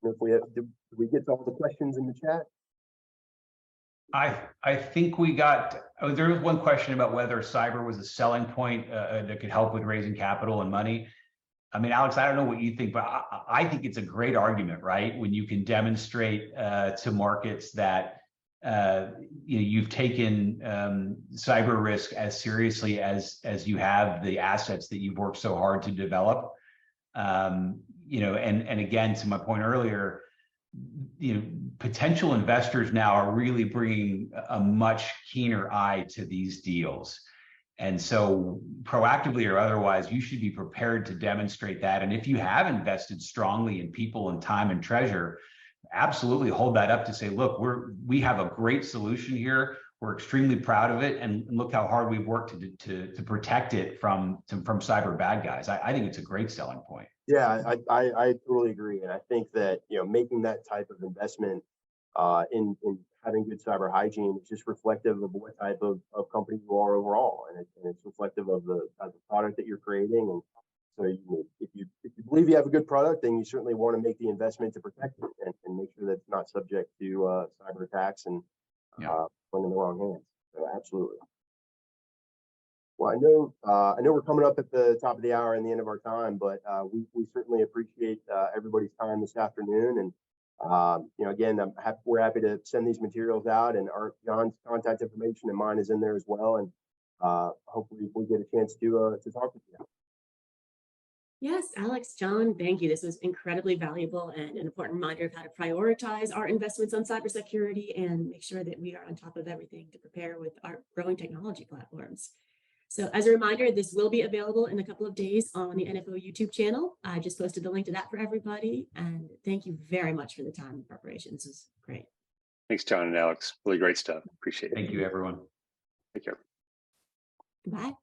And did we get to all the questions in the chat? I think we got, there was one question about whether cyber was a selling point that could help with raising capital and money. I mean, Alex, I don't know what you think, but I think it's a great argument, right? When you can demonstrate to markets that you've taken cyber risk as seriously as you have the assets that you've worked so hard to develop. And again, to my point earlier, potential investors now are really bringing a much keener eye to these deals. And so proactively or otherwise, you should be prepared to demonstrate that. And if you have invested strongly in people and time and treasure, absolutely hold that up to say, look, we have a great solution here. We're extremely proud of it. And look how hard we've worked to protect it from cyber bad guys. I think it's a great selling point. Yeah, I totally agree. And I think that, making that type of investment in having good cyber hygiene is just reflective of what type of company you are overall. And it's reflective of the type of product that you're creating. And so if you believe you have a good product, then you certainly want to make the investment to protect it and make sure that it's not subject to cyber attacks and put in the wrong hands. So absolutely. Well, I know we're coming up at the top of the hour and the end of our time, but we certainly appreciate everybody's time this afternoon. And again, we're happy to send these materials out, and John's contact information and mine is in there as well. And hopefully we get a chance to talk with you. Yes, Alex, John, thank you. This was incredibly valuable and an important reminder of how to prioritize our investments on cybersecurity and make sure that we are on top of everything to prepare with our growing technology platforms. So as a reminder, this will be available in a couple of days on the NFO YouTube channel. I just posted the link to that for everybody. And thank you very much for the time and preparation. This was great. Thanks, John and Alex. Really great stuff. Appreciate it. Thank you, everyone. Take care. Bye.